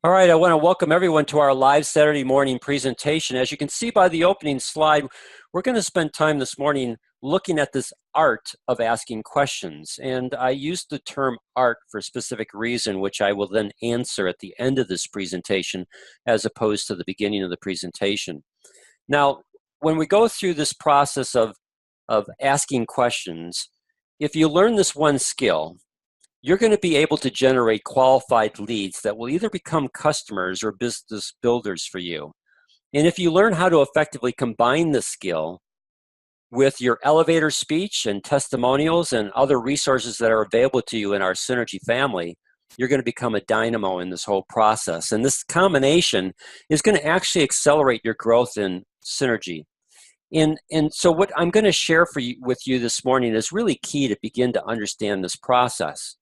All right, I want to welcome everyone to our live Saturday morning presentation. As you can see by the opening slide, we're going to spend time this morning looking at this art of asking questions. And I use the term art for a specific reason, which I will then answer at the end of this presentation, as opposed to the beginning of the presentation. Now, when we go through this process of asking questions, if you learn this one skill, you're going to be able to generate qualified leads that will either become customers or business builders for you. And if you learn how to effectively combine this skill with your elevator speech and testimonials and other resources that are available to you in our Synergy family, you're going to become a dynamo in this whole process. And this combination is going to actually accelerate your growth in Synergy. And so what I'm going to share with you this morning is really key to begin to understand this process.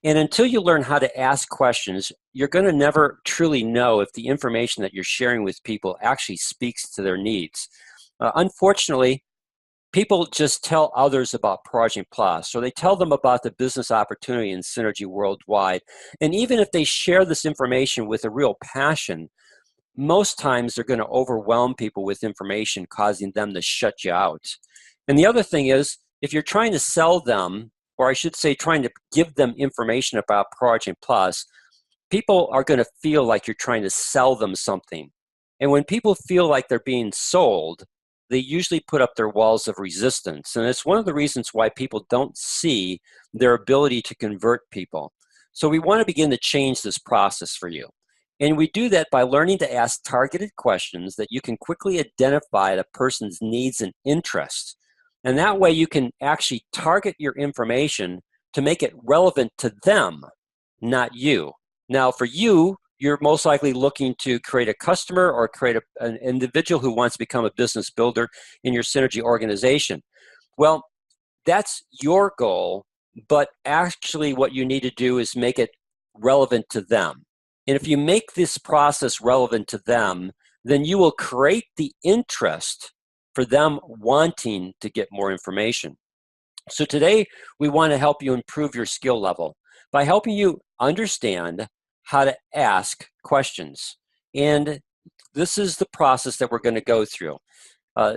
And until you learn how to ask questions, you're going to never truly know if the information that you're sharing with people actually speaks to their needs. Unfortunately, people just tell others about Project Plus, or they tell them about the business opportunity in Synergy worldwide. And even if they share this information with a real passion, most times they're going to overwhelm people with information, causing them to shut you out. And the other thing is, if you're trying to sell them, or I should say trying to give them information about Project Plus, people are going to feel like you're trying to sell them something. And when people feel like they're being sold, they usually put up their walls of resistance. And it's one of the reasons why people don't see their ability to convert people. So we want to begin to change this process for you. And we do that by learning to ask targeted questions that you can quickly identify the person's needs and interests. And that way you can actually target your information to make it relevant to them, not you. Now for you, you're most likely looking to create a customer or create an individual who wants to become a business builder in your Synergy organization. Well, that's your goal, but actually what you need to do is make it relevant to them. And if you make this process relevant to them, then you will create the interest for them wanting to get more information. So today, we want to help you improve your skill level by helping you understand how to ask questions. And this is the process that we're going to go through.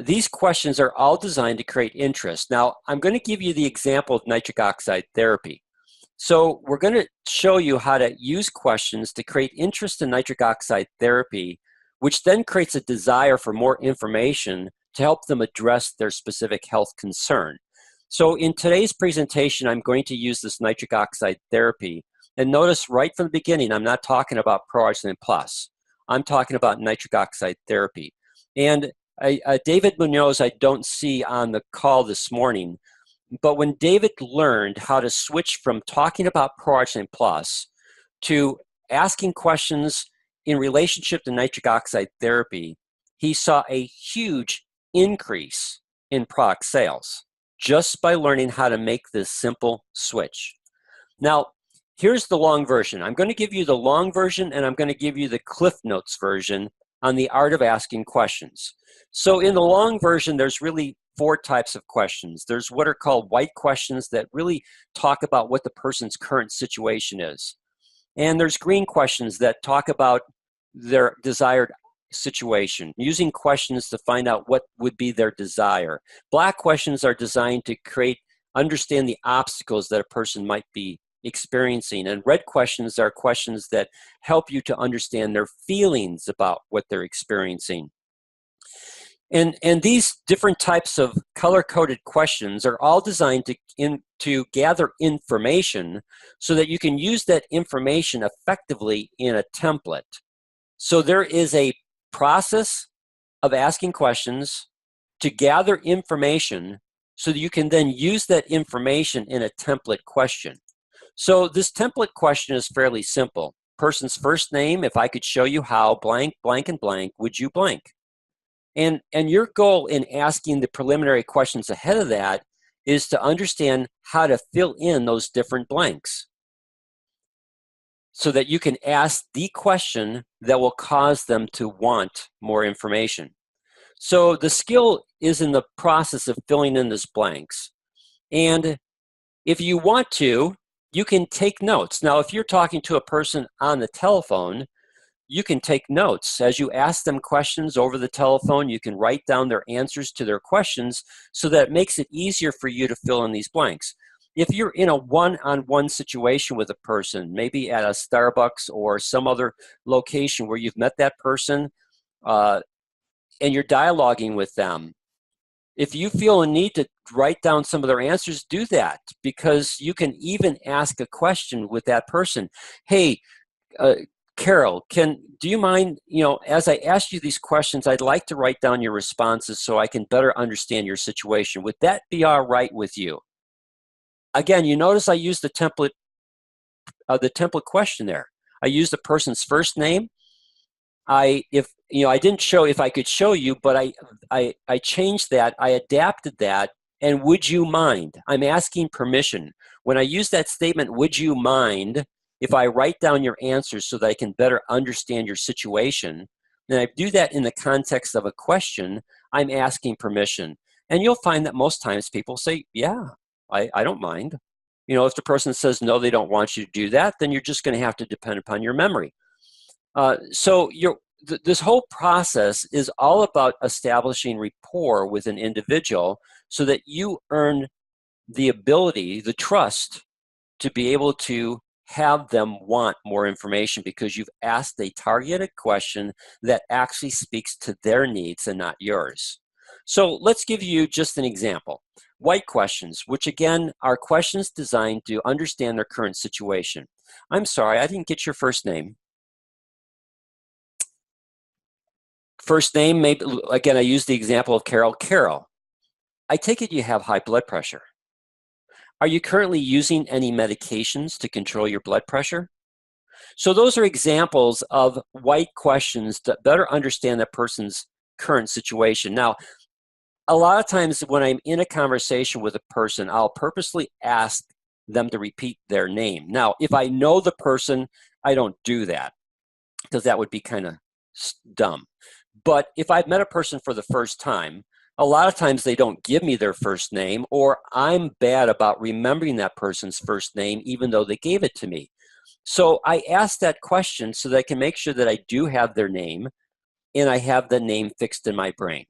These questions are all designed to create interest. Now, I'm going to give you the example of nitric oxide therapy. So we're going to show you how to use questions to create interest in nitric oxide therapy, which then creates a desire for more information to help them address their specific health concern. So in today's presentation, I'm going to use this nitric oxide therapy. And notice right from the beginning, I'm not talking about Project Plus. I'm talking about nitric oxide therapy. And David Munoz, I don't see on the call this morning, but when David learned how to switch from talking about Project Plus to asking questions in relationship to nitric oxide therapy, he saw a huge increase in product sales just by learning how to make this simple switch. Now, here's the long version. I'm going to give you the long version and I'm going to give you the Cliff Notes version on the art of asking questions. So in the long version, there's really 4 types of questions. There's what are called white questions that really talk about what the person's current situation is. And there's green questions that talk about their desired situation, using questions to find out what would be their desire. Black questions are designed to understand the obstacles that a person might be experiencing. And red questions are questions that help you to understand their feelings about what they're experiencing. And these different types of color-coded questions are all designed to gather information so that you can use that information effectively in a template. So there is a process of asking questions to gather information so that you can then use that information in a template question. So this template question is fairly simple. Person's first name, if I could show you how blank, blank, and blank, would you blank? And your goal in asking the preliminary questions ahead of that is to understand how to fill in those different blanks so that you can ask the question that will cause them to want more information. So the skill is in the process of filling in those blanks. And if you want to, you can take notes. Now, if you're talking to a person on the telephone, you can take notes. As you ask them questions over the telephone, you can write down their answers to their questions so that it makes it easier for you to fill in these blanks. If you're in a one-on-one situation with a person, maybe at a Starbucks or some other location where you've met that person and you're dialoguing with them, if you feel a need to write down some of their answers, do that, because you can even ask a question with that person. Hey, Carol, do you mind, as I ask you these questions, I'd like to write down your responses so I can better understand your situation. Would that be all right with you? Again, you notice I used the template question there. I used the person's first name. I didn't show if I could show you, but I changed that. I adapted that. And would you mind? I'm asking permission. When I use that statement, would you mind, if I write down your answers so that I can better understand your situation, and I do that in the context of a question, I'm asking permission. And you'll find that most times people say, yeah, I don't mind. If the person says no, they don't want you to do that, then you're just going to have to depend upon your memory. So this whole process is all about establishing rapport with an individual so that you earn the ability, the trust, to be able to have them want more information because you've asked a targeted question that actually speaks to their needs and not yours. So let's give you just an example. White questions, which again are questions designed to understand their current situation. I'm sorry, I didn't get your first name. First name, maybe, again, I use the example of Carol. Carol, I take it you have high blood pressure. Are you currently using any medications to control your blood pressure? So those are examples of white questions to better understand that person's current situation. Now, a lot of times when I'm in a conversation with a person, I'll purposely ask them to repeat their name. Now, if I know the person, I don't do that because that would be kind of dumb. But if I've met a person for the first time, a lot of times they don't give me their first name, or I'm bad about remembering that person's first name even though they gave it to me. So I ask that question so that I can make sure that I do have their name and I have the name fixed in my brain.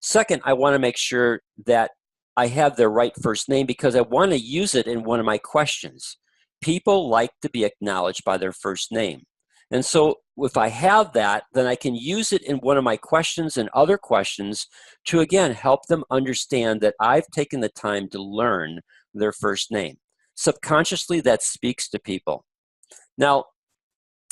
Second, I want to make sure that I have their right first name because I want to use it in one of my questions. People like to be acknowledged by their first name. And so if I have that, then I can use it in one of my questions and other questions to, again, help them understand that I've taken the time to learn their first name. Subconsciously, that speaks to people. Now,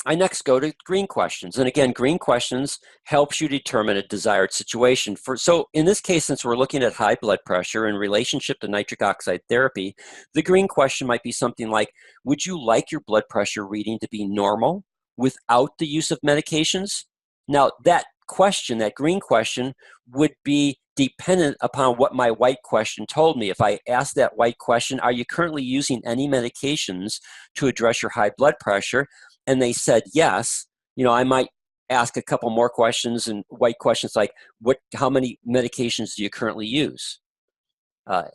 I next go to green questions. And again, green questions helps you determine a desired situation. So in this case, since we're looking at high blood pressure in relationship to nitric oxide therapy, the green question might be something like, would you like your blood pressure reading to be normal without the use of medications? Now, that question, that green question, would be dependent upon what my white question told me. If I asked that white question, are you currently using any medications to address your high blood pressure? And they said yes, I might ask a couple more questions and white questions like, how many medications do you currently use?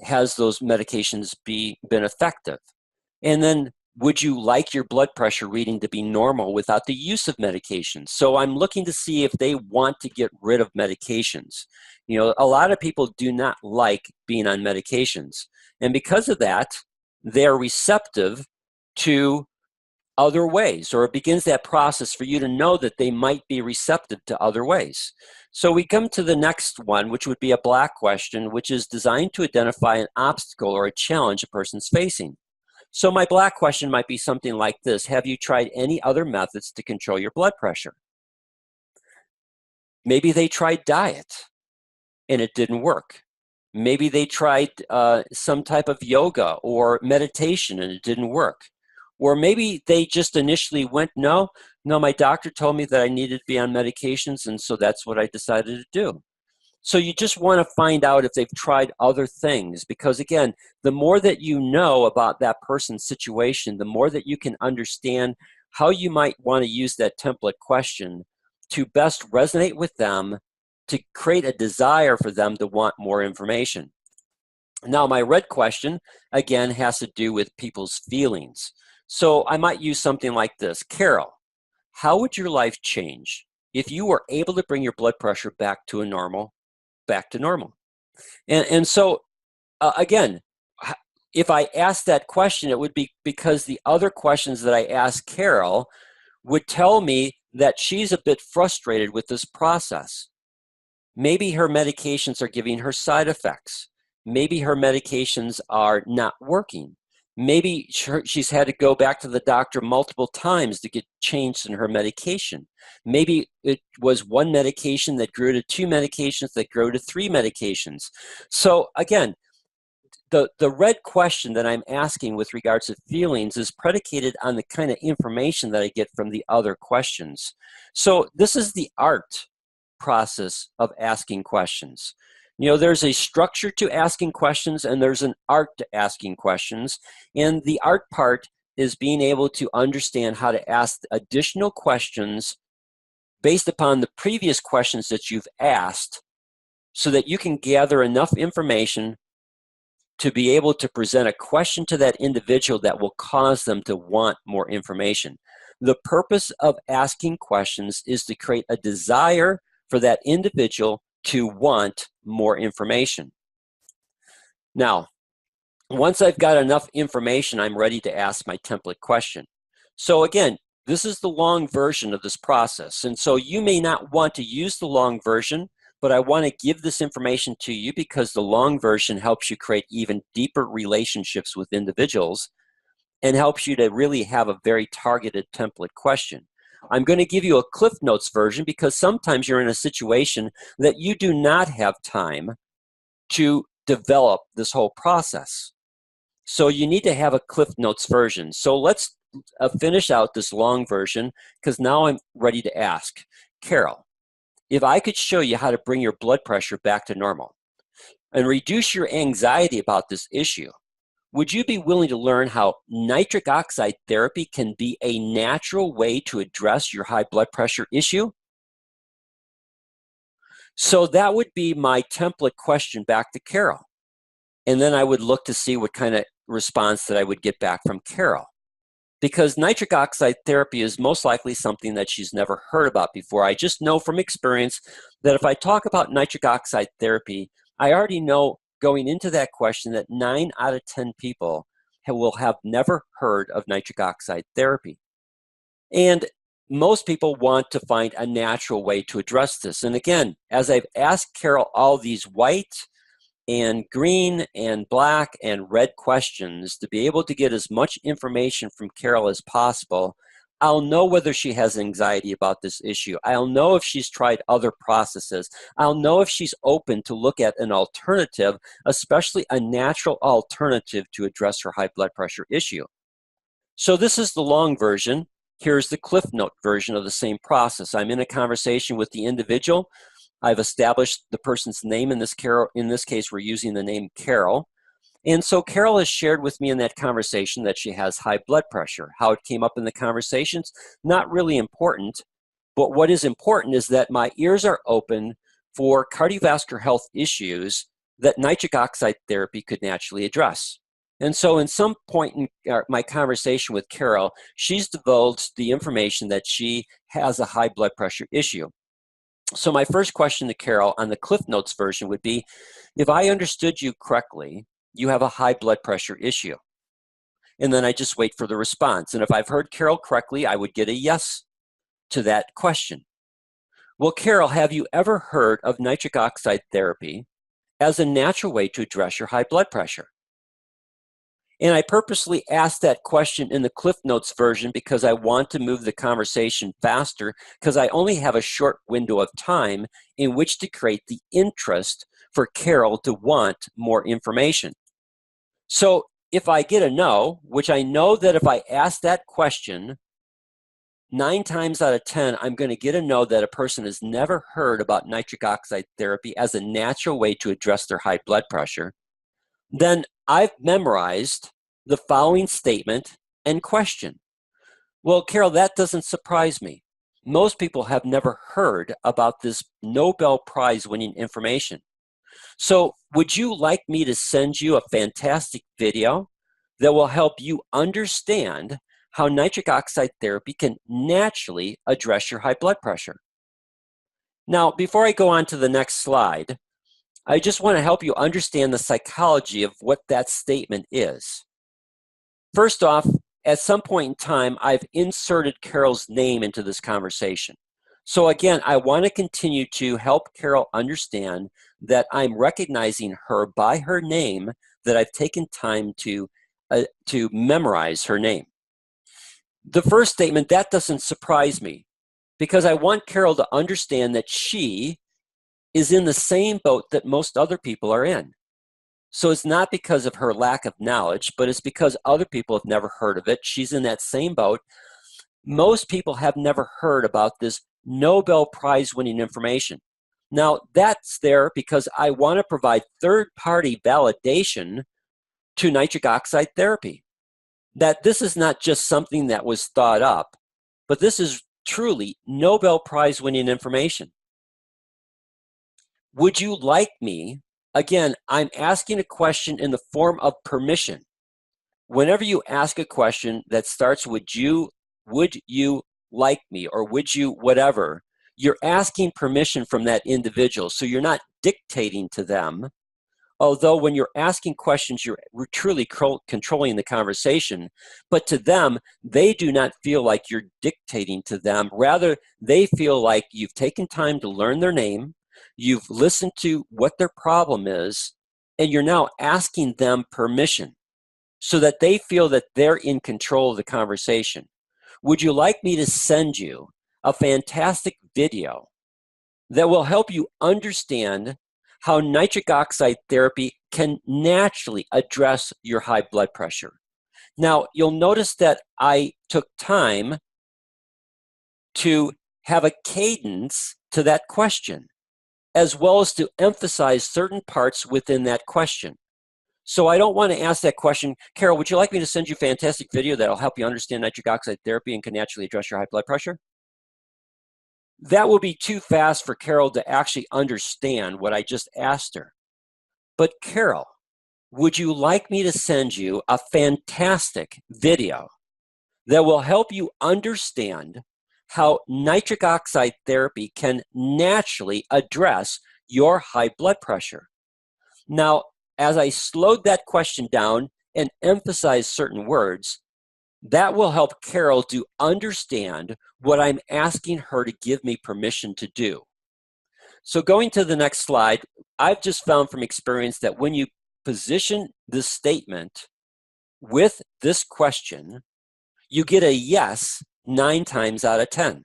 Has those medications been effective? And then, would you like your blood pressure reading to be normal without the use of medications? So I'm looking to see if they want to get rid of medications. A lot of people do not like being on medications. And because of that, they're receptive to other ways, or it begins that process for you to know that they might be receptive to other ways. So we come to the next one, which would be a black question, which is designed to identify an obstacle or a challenge a person's facing. So my black question might be something like this: have you tried any other methods to control your blood pressure? Maybe they tried diet and it didn't work. Maybe they tried some type of yoga or meditation and it didn't work. Or maybe they just initially went, no, my doctor told me that I needed to be on medications, and so that's what I decided to do. So you just want to find out if they've tried other things, because again, the more that you know about that person's situation, the more that you can understand how you might want to use that template question to best resonate with them, to create a desire for them to want more information. Now, my red question, again, has to do with people's feelings. So I might use something like this: Carol, how would your life change if you were able to bring your blood pressure back to normal? And so, again, if I asked that question, it would be because the other questions that I asked Carol would tell me that she's a bit frustrated with this process. Maybe her medications are giving her side effects. Maybe her medications are not working. Maybe she's had to go back to the doctor multiple times to get changed in her medication. Maybe it was one medication that grew to 2 medications that grew to 3 medications. So again, the red question that I'm asking with regards to feelings is predicated on the kind of information that I get from the other questions. So this is the art process of asking questions. You know, there's a structure to asking questions and there's an art to asking questions. And the art part is being able to understand how to ask additional questions based upon the previous questions that you've asked so that you can gather enough information to be able to present a question to that individual that will cause them to want more information. The purpose of asking questions is to create a desire for that individual to want more information. Now, once I've got enough information, I'm ready to ask my template question. So again, this is the long version of this process. And so you may not want to use the long version, but I want to give this information to you because the long version helps you create even deeper relationships with individuals and helps you to really have a very targeted template question. I'm going to give you a Cliff Notes version because sometimes you're in a situation that you do not have time to develop this whole process. So you need to have a Cliff Notes version. So let's finish out this long version because now I'm ready to ask. Carol, if I could show you how to bring your blood pressure back to normal and reduce your anxiety about this issue, would you be willing to learn how nitric oxide therapy can be a natural way to address your high blood pressure issue? So that would be my template question back to Carol. And then I would look to see what kind of response that I would get back from Carol. Because nitric oxide therapy is most likely something that she's never heard about before. I just know from experience that if I talk about nitric oxide therapy, I already know going into that question that 9 out of 10 people will have never heard of nitric oxide therapy. And most people want to find a natural way to address this. And again, as I've asked Carol all these white and green and black and red questions to be able to get as much information from Carol as possible, I'll know whether she has anxiety about this issue. I'll know if she's tried other processes. I'll know if she's open to look at an alternative, especially a natural alternative to address her high blood pressure issue. So this is the long version. Here's the Cliff Note version of the same process. I'm in a conversation with the individual. I've established the person's name. In this case, we're using the name Carol. And so Carol has shared with me in that conversation that she has high blood pressure. How it came up in the conversations, not really important. But what is important is that my ears are open for cardiovascular health issues that nitric oxide therapy could naturally address. And so in some point in my conversation with Carol, she's divulged the information that she has a high blood pressure issue. So my first question to Carol on the Cliff Notes version would be, if I understood you correctly, you have a high blood pressure issue. And then I just wait for the response. And if I've heard Carol correctly, I would get a yes to that question. Well, Carol, have you ever heard of nitric oxide therapy as a natural way to address your high blood pressure? And I purposely asked that question in the Cliff Notes version because I want to move the conversation faster because I only have a short window of time in which to create the interest for Carol to want more information. So if I get a no, which I know that if I ask that question, 9 times out of 10, I'm going to get a no that a person has never heard about nitric oxide therapy as a natural way to address their high blood pressure, then I've memorized the following statement and question. Well, Carol, that doesn't surprise me. Most people have never heard about this Nobel Prize winning information. So would you like me to send you a fantastic video that will help you understand how nitric oxide therapy can naturally address your high blood pressure. Now, before I go on to the next slide, I just want to help you understand the psychology of what that statement is. First off, at some point in time, I've inserted Carol's name into this conversation. So again, I want to continue to help Carol understand that I'm recognizing her by her name, that I've taken time to memorize her name. The first statement, that doesn't surprise me, because I want Carol to understand that she is in the same boat that most other people are in. So it's not because of her lack of knowledge, but it's because other people have never heard of it. She's in that same boat. Most people have never heard about this Nobel Prize winning information. Now, that's there because I want to provide third-party validation to nitric oxide therapy. That this is not just something that was thought up, but this is truly Nobel Prize winning information. Would you like me, again, I'm asking a question in the form of permission. Whenever you ask a question that starts would you like me, or would you whatever, you're asking permission from that individual. So you're not dictating to them. Although when you're asking questions, you're truly controlling the conversation. But to them, they do not feel like you're dictating to them. Rather, they feel like you've taken time to learn their name, you've listened to what their problem is, and you're now asking them permission so that they feel that they're in control of the conversation. Would you like me to send you a fantastic video that will help you understand how nitric oxide therapy can naturally address your high blood pressure? Now, you'll notice that I took time to have a cadence to that question, as well as to emphasize certain parts within that question. So I don't want to ask that question, Carol, would you like me to send you a fantastic video that'll help you understand nitric oxide therapy and can naturally address your high blood pressure? That will be too fast for Carol to actually understand what I just asked her. But Carol, would you like me to send you a fantastic video that will help you understand how nitric oxide therapy can naturally address your high blood pressure? Now, as I slowed that question down and emphasized certain words, that will help Carol to understand what I'm asking her to give me permission to do. So going to the next slide, I've just found from experience that when you position this statement with this question, you get a yes 9 times out of 10.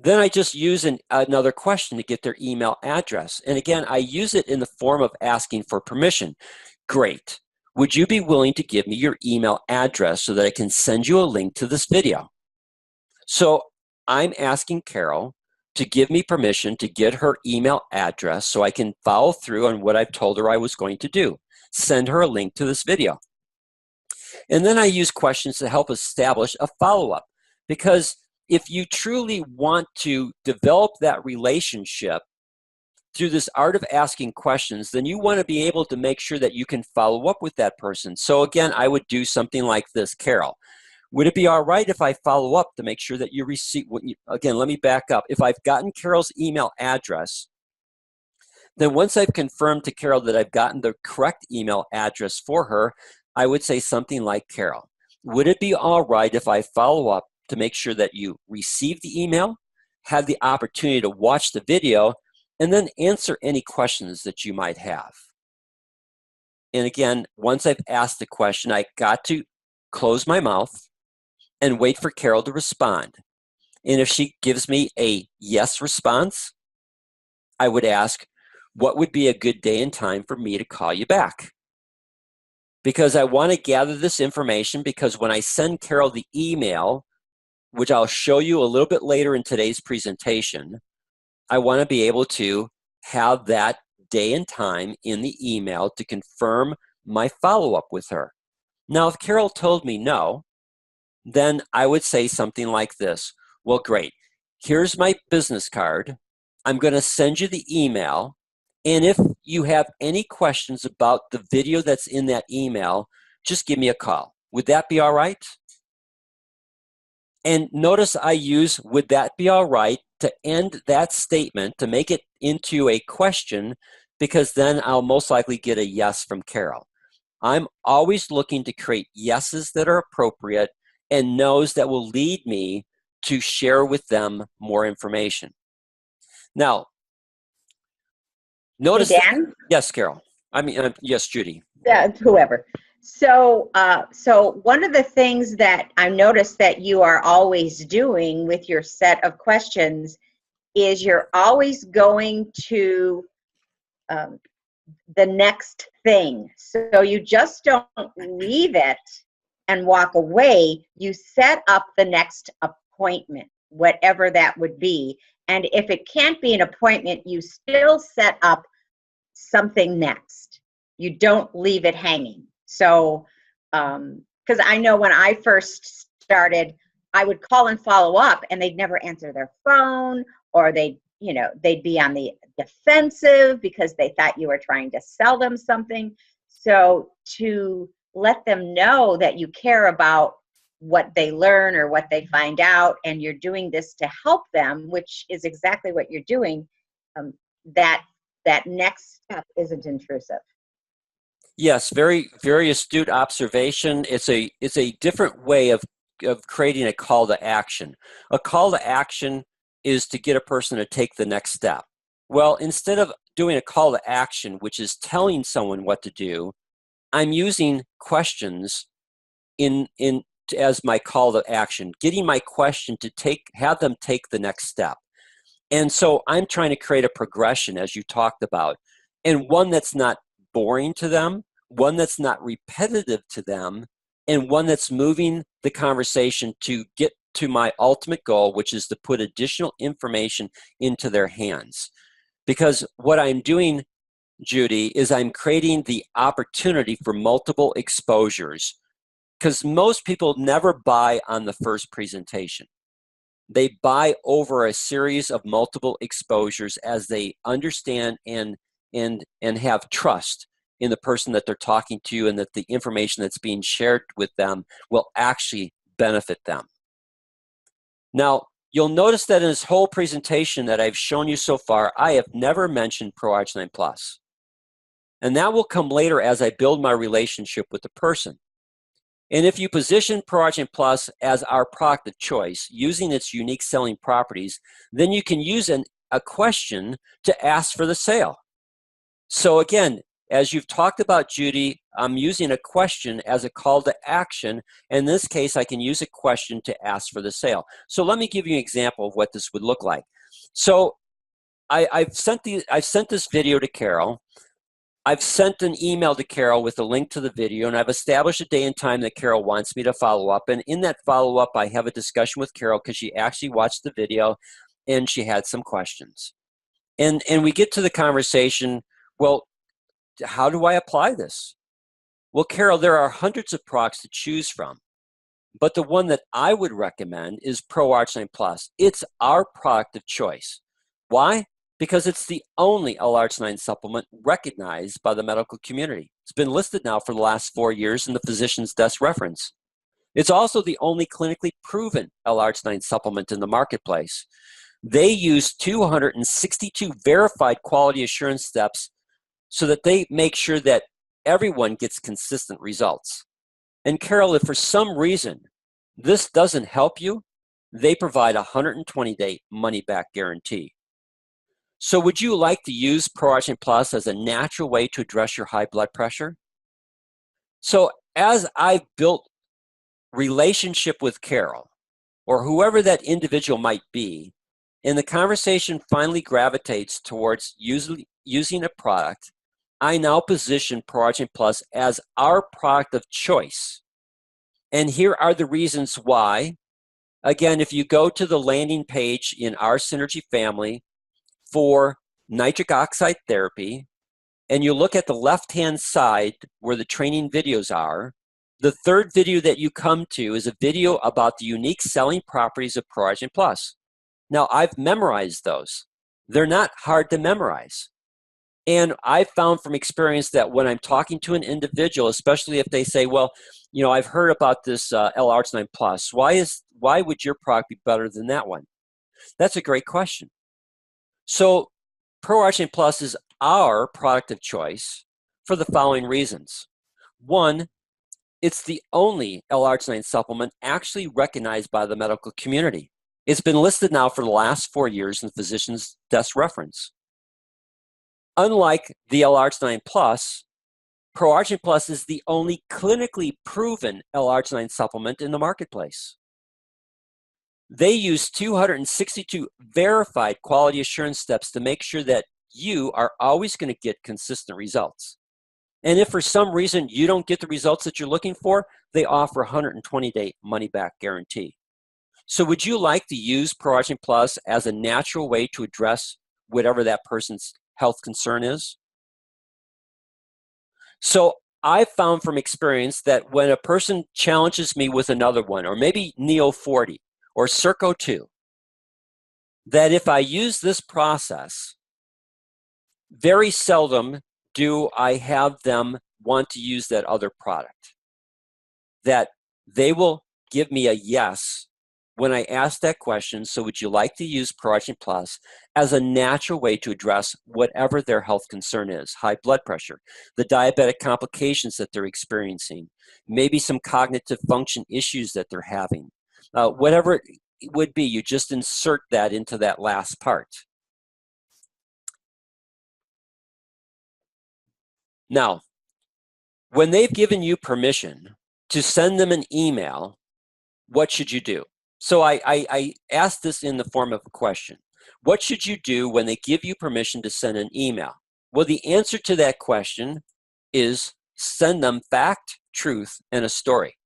Then I just use another question to get their email address. And again, I use it in the form of asking for permission. Great. Would you be willing to give me your email address so that I can send you a link to this video? So I'm asking Carol to give me permission to get her email address so I can follow through on what I've told her I was going to do. Send her a link to this video. And then I use questions to help establish a follow-up, because if you truly want to develop that relationship through this art of asking questions, then you want to be able to make sure that you can follow up with that person. So again, I would do something like this. Carol, would it be all right if I follow up to make sure that you receive what you, again, let me back up. If I've gotten Carol's email address, then once I've confirmed to Carol that I've gotten the correct email address for her, I would say something like, Carol, would it be all right if I follow up to make sure that you receive the email, have the opportunity to watch the video, and then answer any questions that you might have? And again, once I've asked the question, I got to close my mouth and wait for Carol to respond. And if she gives me a yes response, I would ask, what would be a good day and time for me to call you back? Because I want to gather this information, because when I send Carol the email, which I'll show you a little bit later in today's presentation, I want to be able to have that day and time in the email to confirm my follow-up with her. Now, if Carol told me no, then I would say something like this. Well, great. Here's my business card. I'm going to send you the email. And if you have any questions about the video that's in that email, just give me a call. Would that be all right? And notice I use would that be all right to end that statement, to make it into a question, because then I'll most likely get a yes from Carol. I'm always looking to create yeses that are appropriate and no's that will lead me to share with them more information. Now, notice. Hey, Dan? Yes, Carol. Yes, Judy. Whoever. So one of the things that I noticed that you are always doing with your set of questions is you're always going to the next thing. So you just don't leave it and walk away. You set up the next appointment, whatever that would be. And if it can't be an appointment, you still set up something next. You don't leave it hanging. So, because I know when I first started, I would call and follow up and they'd never answer their phone, or they'd be on the defensive because they thought you were trying to sell them something. So to let them know that you care about what they learn or what they find out, and you're doing this to help them, which is exactly what you're doing, that next step isn't intrusive. Yes, very, very astute observation. It's a different way of creating a call to action. A call to action is to get a person to take the next step. Well, instead of doing a call to action, which is telling someone what to do, I'm using questions as my call to action, getting my question to have them take the next step. And so I'm trying to create a progression, as you talked about, and one that's not boring to them, one that's not repetitive to them, and one that's moving the conversation to get to my ultimate goal, which is to put additional information into their hands. Because what I'm doing, Judy, is I'm creating the opportunity for multiple exposures. Because most people never buy on the first presentation. They buy over a series of multiple exposures as they understand and have trust in the person that they're talking to, and that the information that's being shared with them will actually benefit them. Now, you'll notice that in this whole presentation that I've shown you so far, I have never mentioned ProArginine Plus. And that will come later as I build my relationship with the person. And if you position ProArginine Plus as our product of choice, using its unique selling properties, then you can use a question to ask for the sale. So again, as you've talked about, Judy, I'm using a question as a call to action. In this case, I can use a question to ask for the sale. So let me give you an example of what this would look like. So I've sent this video to Carol. I've sent an email to Carol with a link to the video, and I've established a day and time that Carol wants me to follow up. And in that follow-up, I have a discussion with Carol because she actually watched the video and she had some questions. And we get to the conversation, well, how do I apply this? Well, Carol, there are hundreds of products to choose from, but the one that I would recommend is ProArginine Plus. It's our product of choice. Why? Because it's the only L-arginine supplement recognized by the medical community. It's been listed now for the last 4 years in the physician's desk reference. It's also the only clinically proven L-arginine supplement in the marketplace. They use 262 verified quality assurance steps so that they make sure that everyone gets consistent results. And Carol, if for some reason this doesn't help you, they provide a 120-day money-back guarantee. So would you like to use ProArginine Plus as a natural way to address your high blood pressure? So as I've built relationship with Carol, or whoever that individual might be, and the conversation finally gravitates towards using a product, I now position ProArginine Plus as our product of choice. And here are the reasons why. Again, if you go to the landing page in our Synergy family for Nitric Oxide Therapy, and you look at the left-hand side where the training videos are, the third video that you come to is a video about the unique selling properties of ProArginine Plus. Now, I've memorized those. They're not hard to memorize. And I found from experience that when I'm talking to an individual, especially if they say, well, you know, I've heard about this L-arginine plus. Why would your product be better than that one? That's a great question. So Pro-Arginine Plus is our product of choice for the following reasons. One, it's the only L-arginine supplement actually recognized by the medical community. It's been listed now for the last 4 years in physician's desk reference. Unlike the L-arginine plus, Pro-Arginine Plus is the only clinically proven L-arginine supplement in the marketplace. They use 262 verified quality assurance steps to make sure that you are always going to get consistent results. And if for some reason you don't get the results that you're looking for, they offer a 120-day money-back guarantee. So would you like to use Pro-Arginine Plus as a natural way to address whatever that person's health concern is? So I found from experience that when a person challenges me with another one, or maybe Neo 40 or Circo 2, that if I use this process, very seldom do I have them want to use that other product. That they will give me a yes when I ask that question, so would you like to use Pro-Arginine Plus as a natural way to address whatever their health concern is? High blood pressure, the diabetic complications that they're experiencing, maybe some cognitive function issues that they're having. Whatever it would be, you just insert that into that last part. Now, when they've given you permission to send them an email, what should you do? So I asked this in the form of a question. What should you do when they give you permission to send an email? Well, the answer to that question is send them fact, truth, and a story.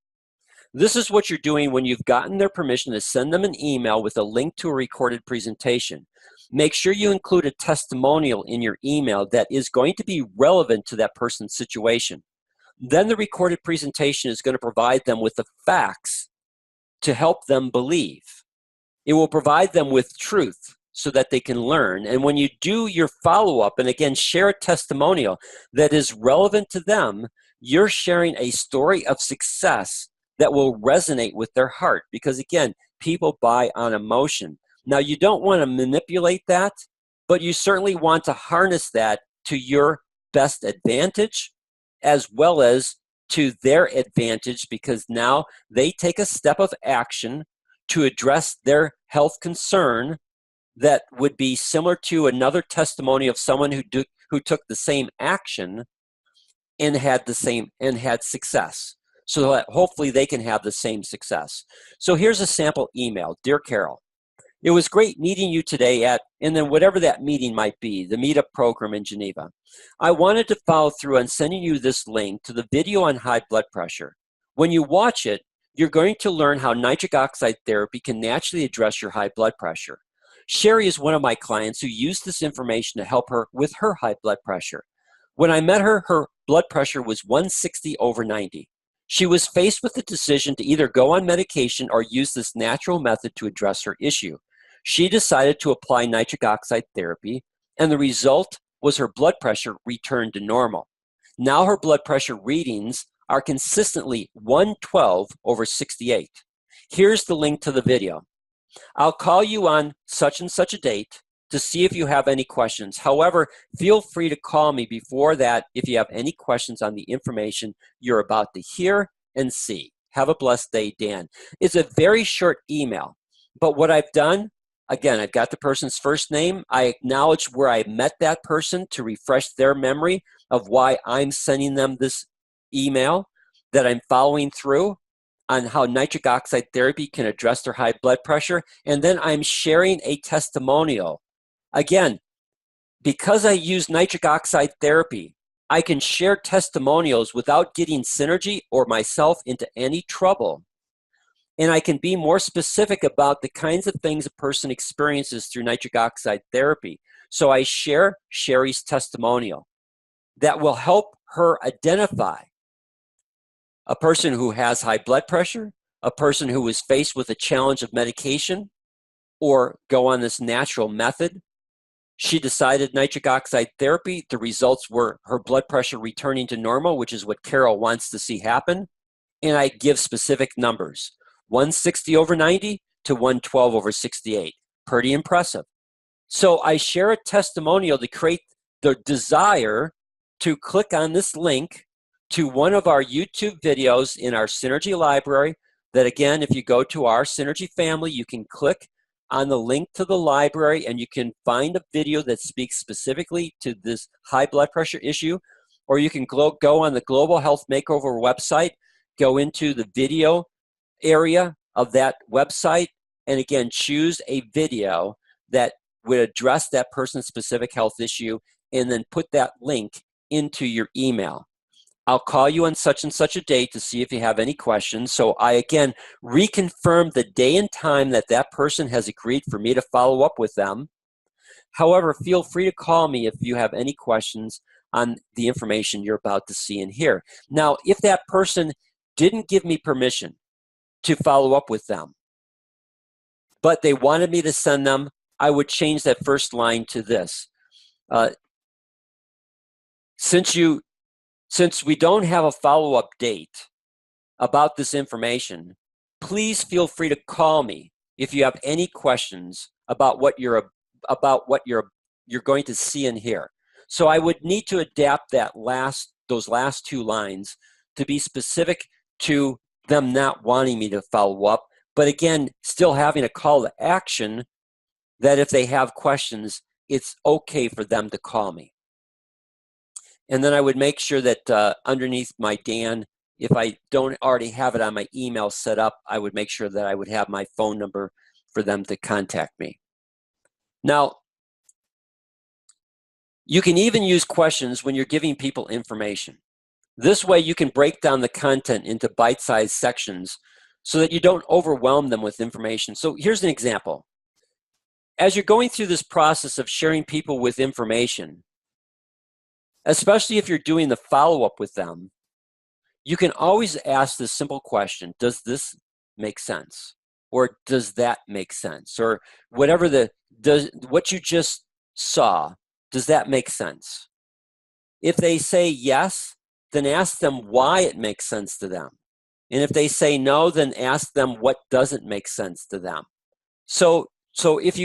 This is what you're doing when you've gotten their permission to send them an email with a link to a recorded presentation. Make sure you include a testimonial in your email that is going to be relevant to that person's situation. Then the recorded presentation is going to provide them with the facts to help them believe. It will provide them with truth so that they can learn. And when you do your follow-up, and again, share a testimonial that is relevant to them, you're sharing a story of success that will resonate with their heart. Because again, people buy on emotion. Now, you don't want to manipulate that, but you certainly want to harness that to your best advantage, as well as to their advantage, because now they take a step of action to address their health concern that would be similar to another testimony of someone who took the same action and had success, so that hopefully they can have the same success. So here's a sample email. Dear Carol, it was great meeting you today and then whatever that meeting might be, the meetup program in Geneva. I wanted to follow through on sending you this link to the video on high blood pressure. When you watch it, you're going to learn how nitric oxide therapy can naturally address your high blood pressure. Sherry is one of my clients who used this information to help her with her high blood pressure. When I met her, her blood pressure was 160/90. She was faced with the decision to either go on medication or use this natural method to address her issue. She decided to apply nitric oxide therapy, and the result was her blood pressure returned to normal. Now her blood pressure readings are consistently 112/68. Here's the link to the video. I'll call you on such and such a date to see if you have any questions. However, feel free to call me before that if you have any questions on the information you're about to hear and see. Have a blessed day, Dan. It's a very short email, but what I've done, again, I've got the person's first name. I acknowledge where I met that person to refresh their memory of why I'm sending them this email, that I'm following through on how nitric oxide therapy can address their high blood pressure. And then I'm sharing a testimonial. Again, because I use nitric oxide therapy, I can share testimonials without getting Synergy or myself into any trouble. And I can be more specific about the kinds of things a person experiences through nitric oxide therapy. So I share Sherry's testimonial that will help her identify a person who has high blood pressure, a person who is faced with a challenge of medication, or go on this natural method She decided nitric oxide therapy. The results were her blood pressure returning to normal, which is what Carol wants to see happen. And I give specific numbers, 160 over 90 to 112 over 68. Pretty impressive. So I share a testimonial to create the desire to click on this link to one of our YouTube videos in our Synergy library. That again, if you go to our Synergy family, you can click on the link to the library and you can find a video that speaks specifically to this high blood pressure issue, or you can go on the Global Health Makeover website, go into the video area of that website, and again, choose a video that would address that person's specific health issue, and then put that link into your email. I'll call you on such and such a date to see if you have any questions. So I, again, reconfirm the day and time that that person has agreed for me to follow up with them. However, feel free to call me if you have any questions on the information you're about to see and hear. Now, if that person didn't give me permission to follow up with them, but they wanted me to send them, I would change that first line to this. Since we don't have a follow-up date about this information, please feel free to call me if you have any questions about what you're going to see and hear. So I would need to adapt those last two lines to be specific to them not wanting me to follow up, but again, still having a call to action that if they have questions, it's okay for them to call me. And then I would make sure that underneath my Dan, if I don't already have it on my email set up, I would make sure that I would have my phone number for them to contact me. Now, you can even use questions when you're giving people information. This way you can break down the content into bite-sized sections so that you don't overwhelm them with information. So here's an example. As you're going through this process of sharing people with information, especially if you're doing the follow-up with them, you can always ask this simple question: does this make sense? Or does that make sense? Or whatever what you just saw, does that make sense? If they say yes, then ask them why it makes sense to them. And if they say no, then ask them what doesn't make sense to them. So if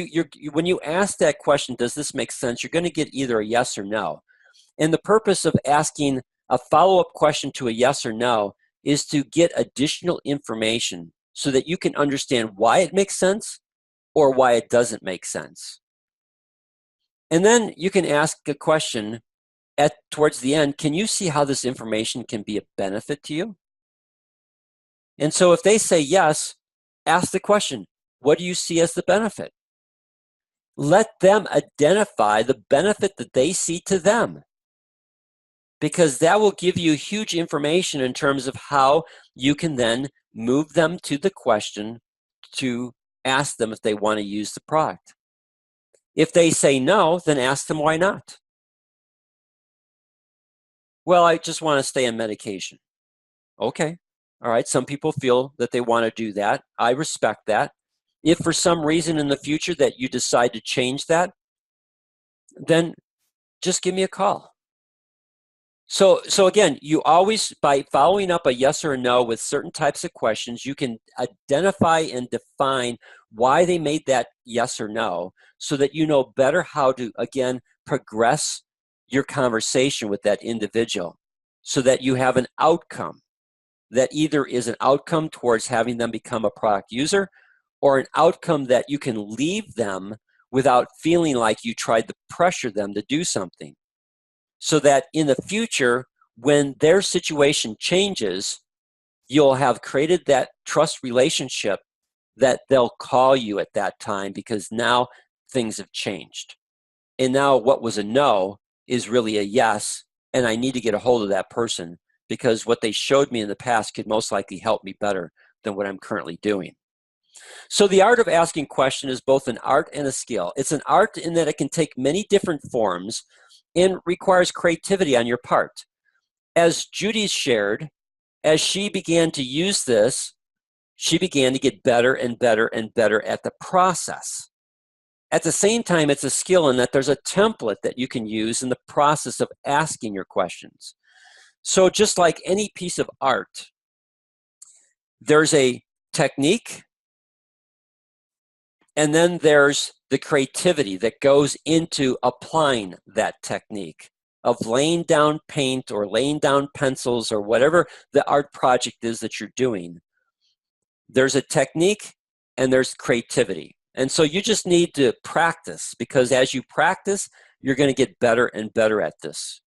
when you ask that question, does this make sense, you're going to get either a yes or no. And the purpose of asking a follow-up question to a yes or no is to get additional information so that you can understand why it makes sense or why it doesn't make sense. And then you can ask a question towards the end: can you see how this information can be a benefit to you? And so if they say yes, ask the question: what do you see as the benefit? Let them identify the benefit that they see to them, because that will give you huge information in terms of how you can then move them to the question to ask them if they want to use the product. If they say no, then ask them why not. Well, I just want to stay on medication. Okay. All right. Some people feel that they want to do that. I respect that. If for some reason in the future that you decide to change that, then just give me a call. So again, you always, by following up a yes or a no with certain types of questions, you can identify and define why they made that yes or no, so that you know better how to, again, progress your conversation with that individual, so that you have an outcome that either is an outcome towards having them become a product user, or an outcome that you can leave them without feeling like you tried to pressure them to do something. So that in the future, when their situation changes, you'll have created that trust relationship that they'll call you at that time, because now things have changed. And now what was a no is really a yes, and I need to get a hold of that person, because what they showed me in the past could most likely help me better than what I'm currently doing. So the art of asking questions is both an art and a skill. It's an art in that it can take many different forms and requires creativity on your part. As Judy shared, as she began to use this, she began to get better and better and better at the process. At the same time, it's a skill in that there's a template that you can use in the process of asking your questions. So just like any piece of art, there's a technique, and then there's the creativity that goes into applying that technique of laying down paint or laying down pencils or whatever the art project is that you're doing. There's a technique and there's creativity. And so you just need to practice, because as you practice, you're going to get better and better at this.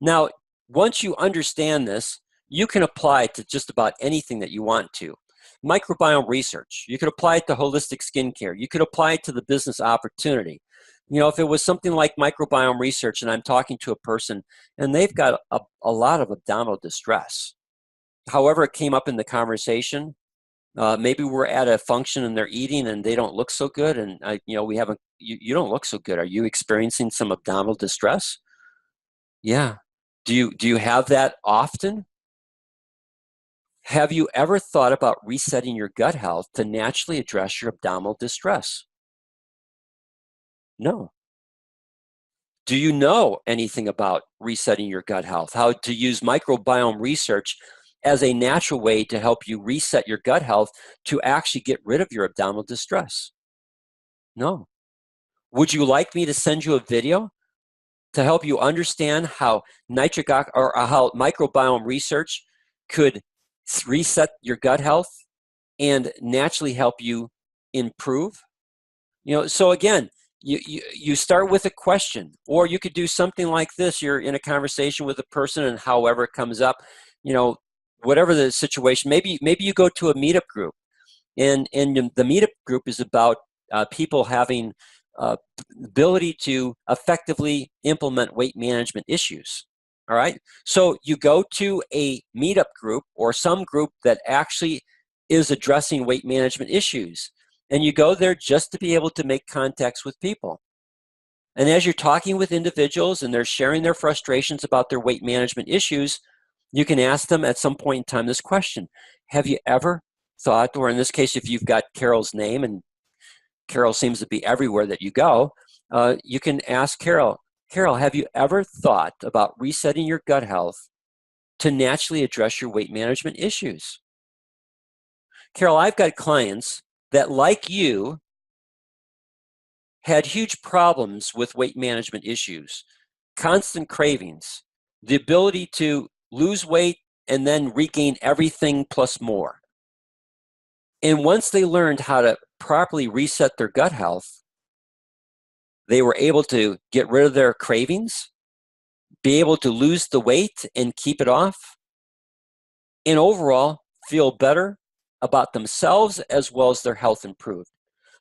Now, once you understand this, you can apply it to just about anything that you want to. Microbiome research, you could apply it to holistic skincare. You could apply it to the business opportunity. You know, if it was something like microbiome research and I'm talking to a person and they've got a lot of abdominal distress, however it came up in the conversation, maybe we're at a function and they're eating and they don't look so good, and we haven't. You don't look so good. Are you experiencing some abdominal distress? Yeah. Do you have that often? Have you ever thought about resetting your gut health to naturally address your abdominal distress? No. Do you know anything about resetting your gut health? How to use microbiome research as a natural way to help you reset your gut health to actually get rid of your abdominal distress? No. Would you like me to send you a video to help you understand how how microbiome research could reset your gut health and naturally help you improve? So again, you start with a question, or you could do something like this. You're in a conversation with a person, and however it comes up, whatever the situation, maybe you go to a meetup group, and the meetup group is about people having ability to effectively implement weight management issues. All right. So you go to a meetup group or some group that actually is addressing weight management issues, and you go there just to be able to make contacts with people. And as you're talking with individuals and they're sharing their frustrations about their weight management issues, you can ask them at some point in time this question: have you ever thought, or in this case, if you've got Carol's name, and Carol seems to be everywhere that you go, you can ask Carol, have you ever thought about resetting your gut health to naturally address your weight management issues? Carol, I've got clients that, like you, had huge problems with weight management issues, constant cravings, the ability to lose weight and then regain everything plus more. And once they learned how to properly reset their gut health, they were able to get rid of their cravings, be able to lose the weight and keep it off, and overall feel better about themselves as well as their health improved.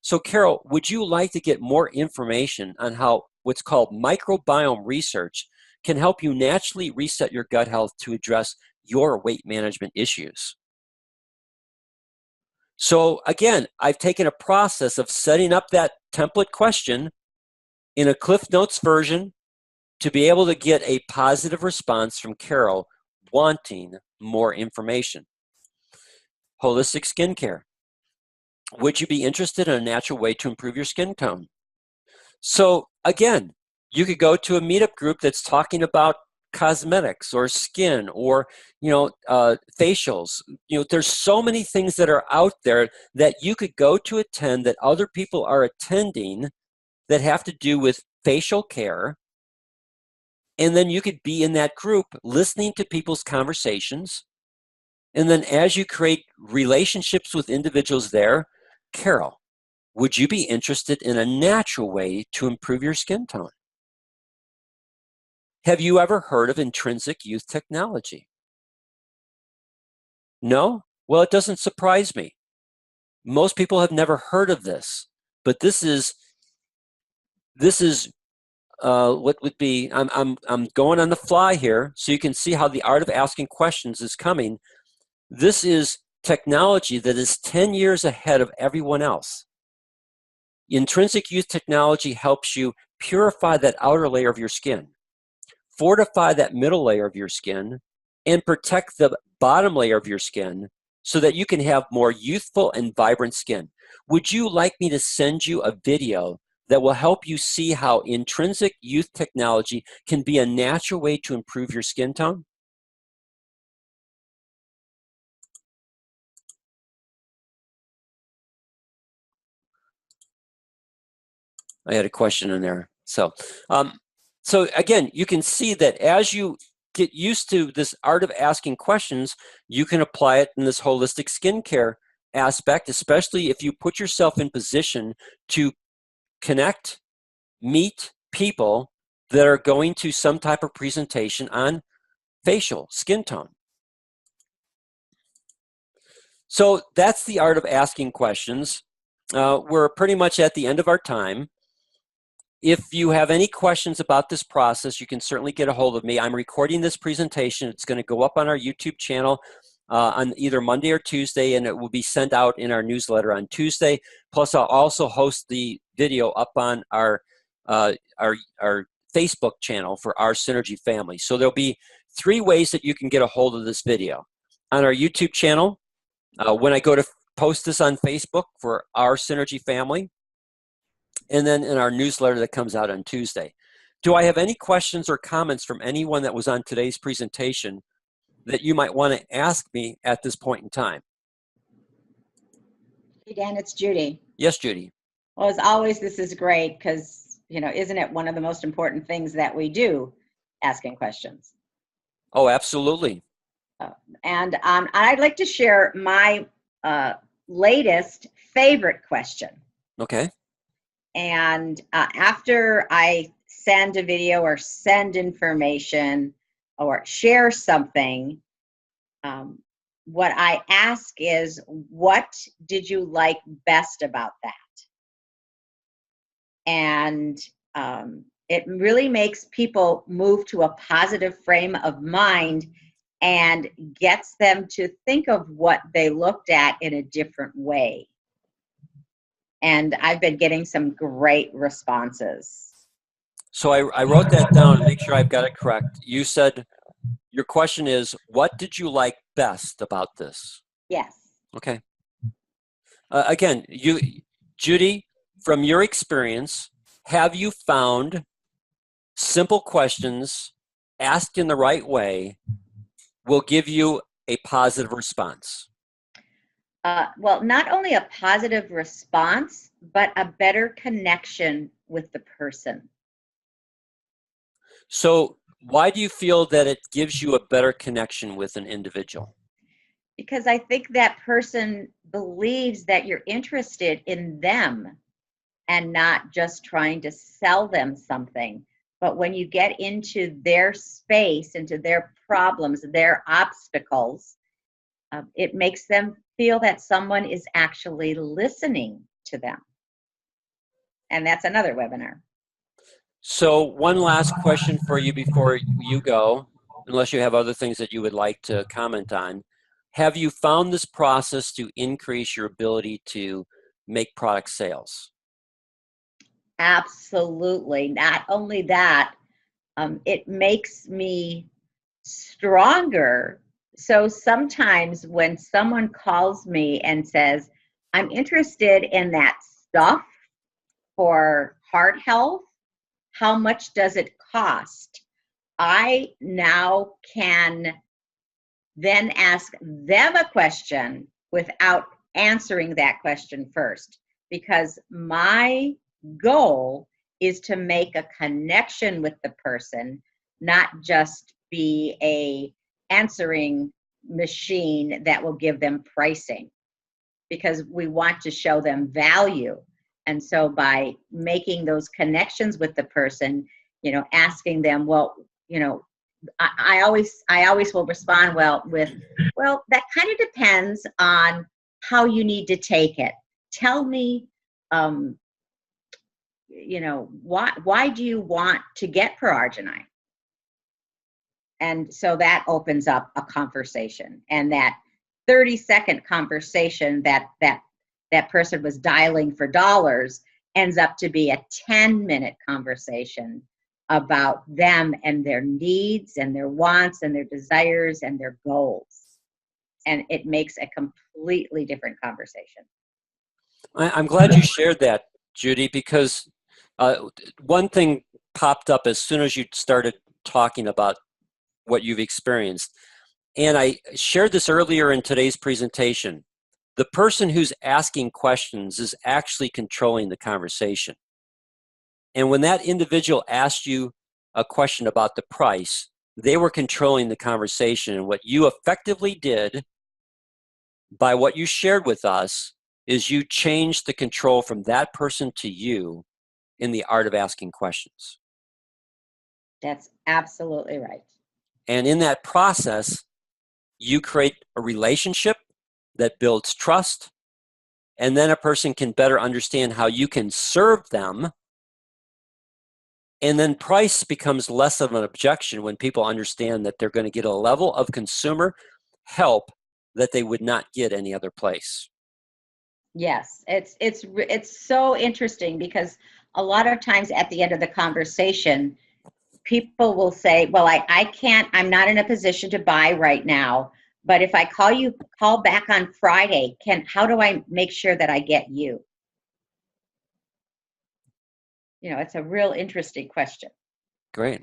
So Carol, would you like to get more information on how what's called microbiome research can help you naturally reset your gut health to address your weight management issues? So again, I've taken a process of setting up that template question in a Cliff Notes version to be able to get a positive response from Carol wanting more information. Holistic skincare. Would you be interested in a natural way to improve your skin tone? So again, you could go to a meetup group that's talking about cosmetics or skin or facials. There's so many things that are out there that you could go to attend that other people are attending that have to do with facial care. And then you could be in that group listening to people's conversations. And then as you create relationships with individuals there, Carol, would you be interested in a natural way to improve your skin tone? Have you ever heard of intrinsic youth technology? No? Well, it doesn't surprise me. Most people have never heard of this, but this is what would be, I'm going on the fly here so you can see how the art of asking questions is coming. This is technology that is 10 years ahead of everyone else. Intrinsic youth technology helps you purify that outer layer of your skin, fortify that middle layer of your skin, and protect the bottom layer of your skin so that you can have more youthful and vibrant skin. Would you like me to send you a video that will help you see how intrinsic youth technology can be a natural way to improve your skin tone? I had a question in there. So again, you can see that as you get used to this art of asking questions, you can apply it in this holistic skincare aspect, especially if you put yourself in position to connect, meet people that are going to some type of presentation on facial skin tone. So that's the art of asking questions. We're pretty much at the end of our time. If you have any questions about this process, you can certainly get a hold of me. I'm recording this presentation. It's going to go up on our YouTube channel on either Monday or Tuesday, and it will be sent out in our newsletter on Tuesday. Plus, I'll also host the video up on our Facebook channel for our Synergy family. So there'll be 3 ways that you can get a hold of this video. On our YouTube channel, when I go to post this on Facebook for our Synergy family, and then in our newsletter that comes out on Tuesday. Do I have any questions or comments from anyone that was on today's presentation that you might want to ask me at this point in time? Hey, Dan, it's Judy. Yes, Judy. Well, as always, this is great because, isn't it one of the most important things that we do, asking questions? Oh, absolutely. And I'd like to share my latest favorite question. Okay. And after I send a video or send information or share something, what I ask is, what did you like best about that? And it really makes people move to a positive frame of mind and gets them to think of what they looked at in a different way. And I've been getting some great responses. So I wrote that down and make sure I've got it correct. You said your question is, what did you like best about this? Yes. Okay. Again, Judy, from your experience, have you found simple questions asked in the right way will give you a positive response? Well, not only a positive response, but a better connection with the person. So why do you feel that it gives you a better connection with an individual? Because I think that person believes that you're interested in them and not just trying to sell them something. But when you get into their space, into their problems, their obstacles, it makes them feel that someone is actually listening to them. And that's another webinar. So one last question for you before you go, unless you have other things that you would like to comment on. Have you found this process to increase your ability to make product sales? Absolutely. Not only that, it makes me stronger. So sometimes when someone calls me and says, I'm interested in that stuff for heart health, how much does it cost? I now can then ask them a question without answering that question first, because my goal is to make a connection with the person, not just be a answering machine that will give them pricing, because we want to show them value. And so by making those connections with the person, asking them, well, I always will respond with, well, that kind of depends on how you need to take it. Tell me, why do you want to get perarginine? And so that opens up a conversation, and that 30-second conversation that person was dialing for dollars ends up to be a 10-minute conversation about them and their needs and their wants and their desires and their goals. And it makes a completely different conversation. I'm glad you shared that, Judy, because One thing popped up as soon as you started talking about what you've experienced. And I shared this earlier in today's presentation. The person who's asking questions is actually controlling the conversation. And when that individual asked you a question about the price, they were controlling the conversation. And what you effectively did by what you shared with us is you changed the control from that person to you in the art of asking questions. That's absolutely right. And in that process, you create a relationship that builds trust, and then a person can better understand how you can serve them. And then price becomes less of an objection when people understand that they're going to get a level of consumer help that they would not get any other place. Yes, it's so interesting because a lot of times at the end of the conversation, people will say, well, I can't, I'm not in a position to buy right now, but if I call back on Friday, how do I make sure that I get you? You know, it's a real interesting question. Great.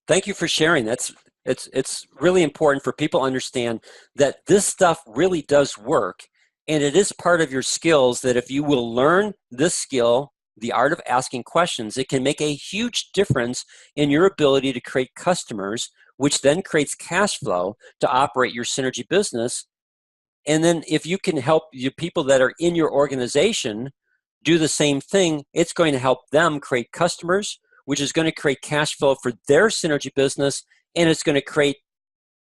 Thank you for sharing. It's really important for people to understand that this stuff really does work, and it is part of your skills that if you will learn this skill, the art of asking questions, it can make a huge difference in your ability to create customers, which then creates cash flow to operate your synergy business. And then if you can help the people that are in your organization do the same thing, it's going to help them create customers, which is going to create cash flow for their synergy business, and it's going to create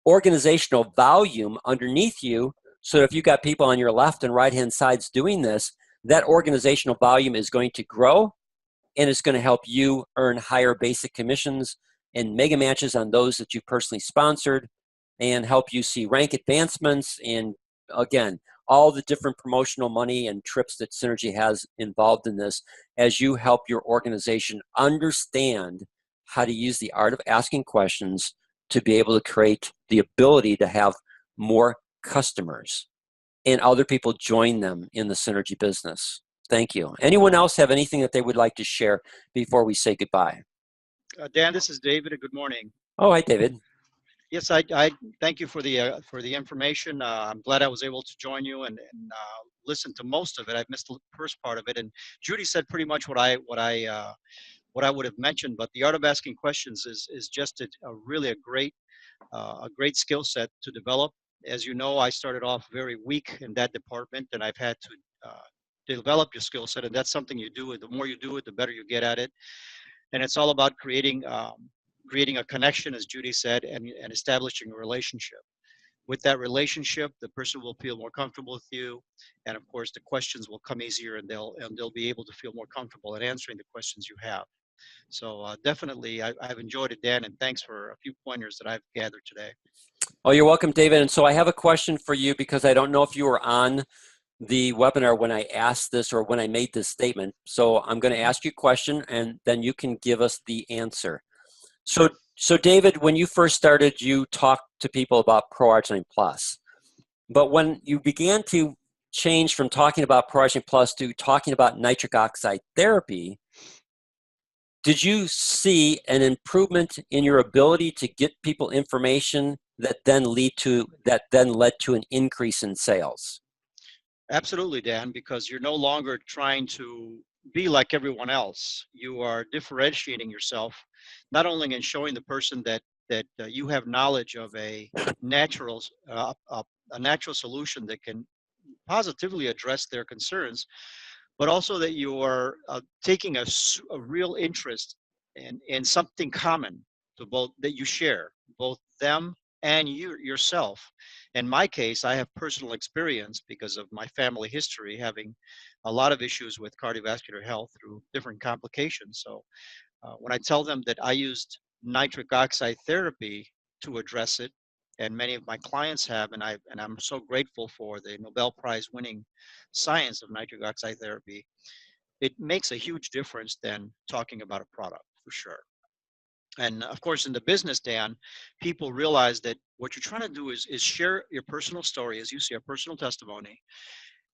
organizational volume underneath you. So if you've got people on your left and right hand sides doing this, that organizational volume is going to grow, and it's going to help you earn higher basic commissions and mega matches on those that you personally sponsored, and help you see rank advancements, and again, all the different promotional money and trips that Synergy has involved in this as you help your organization understand how to use the art of asking questions to be able to create the ability to have more customers and other people join them in the Synergy business. Thank you. Anyone else have anything that they would like to share before we say goodbye? Dan, this is David. Good morning. Oh, hi, David. Yes, I thank you for the information. I'm glad I was able to join you and listen to most of it. I've missed the first part of it, and Judy said pretty much what I would have mentioned. But the art of asking questions is just really a great skill set to develop. As you know, I started off very weak in that department, and I've had to develop your skill set, and that's something you do. The more you do it, the better you get at it. And it's all about creating a connection, as Judy said, and establishing a relationship. With that relationship, the person will feel more comfortable with you, and of course, the questions will come easier, and they'll be able to feel more comfortable in answering the questions you have. So definitely, I've enjoyed it, Dan, and thanks for a few pointers that I've gathered today. Oh, you're welcome, David. And so I have a question for you because I don't know if you were on the webinar when I asked this or when I made this statement. So I'm going to ask you a question, and then you can give us the answer. So David, when you first started, you talked to people about ProArginine Plus. But when you began to change from talking about ProArginine Plus to talking about nitric oxide therapy, did you see an improvement in your ability to get people information that then led to an increase in sales? Absolutely, Dan, because you're no longer trying to be like everyone else. You are differentiating yourself, not only in showing the person that you have knowledge of natural a natural solution that can positively address their concerns, but also that you are taking a real interest in something common to both that you share, both them and you yourself. In my case, I have personal experience because of my family history, having a lot of issues with cardiovascular health through different complications. So when I tell them that I used nitric oxide therapy to address it, and many of my clients have, and I'm so grateful for the Nobel Prize winning science of nitric oxide therapy, it makes a huge difference than talking about a product, for sure. And of course, in the business, Dan, people realize that what you're trying to do is share your personal story, as you see, a personal testimony,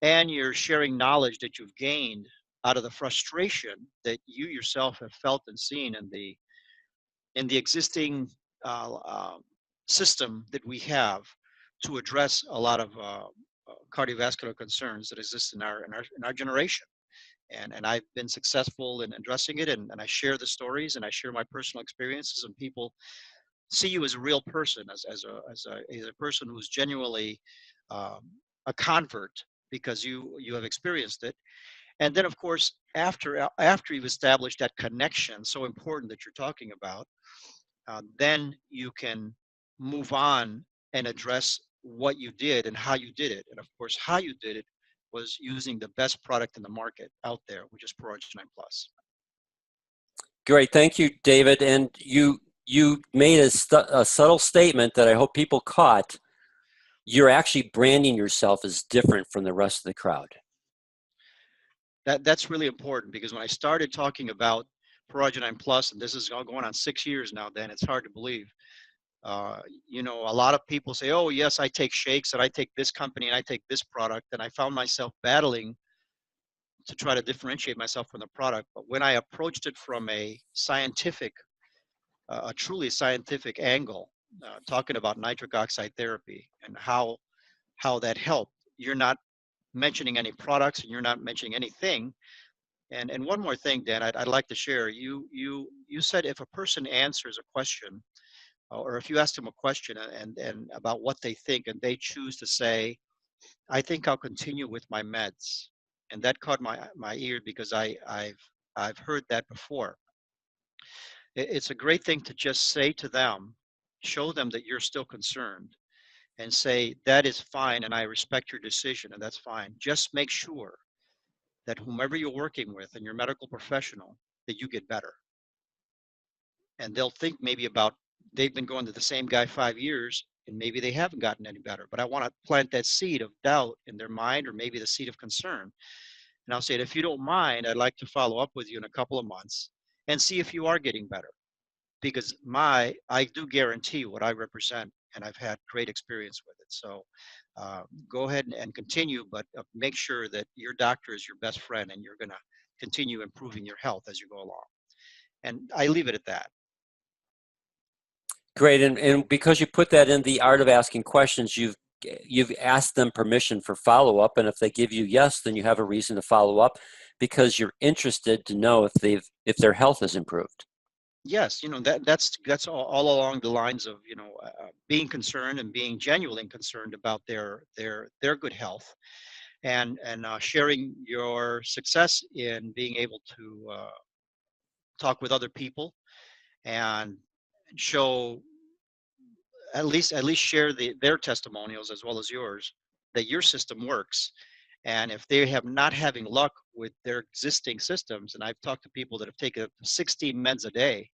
and you're sharing knowledge that you've gained out of the frustration that you yourself have felt and seen in the existing uh, uh, system that we have to address a lot of cardiovascular concerns that exist in our generation. And I've been successful in addressing it, and I share the stories and I share my personal experiences, and people see you as a real person, as a person who's genuinely um, a convert because you have experienced it. And then, of course, after you've established that connection, so important that you're talking about, then you can move on and address what you did and how you did it. And of course, how you did it was using the best product in the market out there, which is Proarginine Plus. Great, thank you, David. And you made a subtle statement that I hope people caught. You're actually branding yourself as different from the rest of the crowd. That's really important, because when I started talking about Proarginine Plus, and this is all going on 6 years now, Dan, it's hard to believe. You know, a lot of people say, oh, yes, I take shakes and I take this company and I take this product. And I found myself battling to try to differentiate myself from the product. But when I approached it from a scientific, a truly scientific angle, talking about nitric oxide therapy and how that helped, you're not mentioning any products and you're not mentioning anything. And one more thing, Dan, I'd like to share. You said if a person answers a question, or if you ask them a question and about what they think, and they choose to say, I think I'll continue with my meds. And that caught my ear, because I've heard that before. It's a great thing to just say to them, show them that you're still concerned, and say, that is fine, and I respect your decision, and that's fine. Just make sure that whomever you're working with and your medical professional, that you get better. And they'll think maybe about, they've been going to the same guy 5 years and maybe they haven't gotten any better, but I want to plant that seed of doubt in their mind, or maybe the seed of concern. And I'll say, if you don't mind, I'd like to follow up with you in a couple of months and see if you are getting better, because I do guarantee what I represent, and I've had great experience with it. So go ahead and continue, but make sure that your doctor is your best friend and you're going to continue improving your health as you go along. And I leave it at that. Great, and because you put that in the art of asking questions, you've asked them permission for follow-up, and if they give you yes, then you have a reason to follow up, because you're interested to know if their health has improved. Yes, you know, that's all along the lines of, you know, being concerned and being genuinely concerned about their good health, and sharing your success in being able to talk with other people and show, at least share their testimonials as well as yours, that your system works. And if they have not having luck with their existing systems, and I've talked to people that have taken 16 meds a day,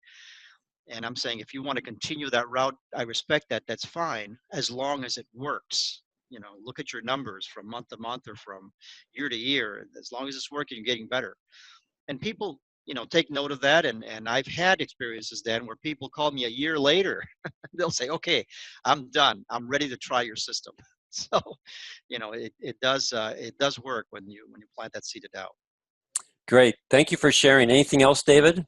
and I'm saying, if you want to continue that route, I respect that. That's fine, as long as it works. You know, look at your numbers from month to month or from year to year. As long as it's working, you're getting better. And people, you know, take note of that. And I've had experiences then where people call me a year later. They'll say, okay, I'm done. I'm ready to try your system. So, you know, it does work when you plant that seed of doubt. Great. Thank you for sharing. Anything else, David?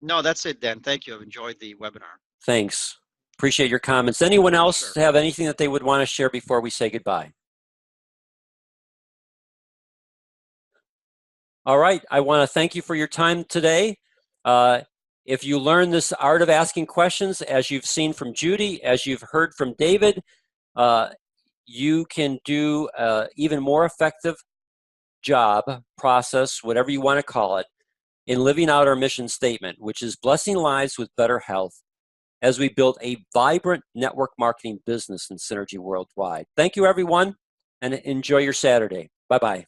No, that's it, Dan. Thank you. I've enjoyed the webinar. Thanks. Appreciate your comments. Anyone else Sure. have anything that they would want to share before we say goodbye? All right. I want to thank you for your time today. If you learn this art of asking questions, as you've seen from Judy, as you've heard from David, you can do even more effective job, process, whatever you want to call it, in living out our mission statement, which is blessing lives with better health as we build a vibrant network marketing business in Synergy Worldwide. Thank you, everyone, and enjoy your Saturday. Bye-bye.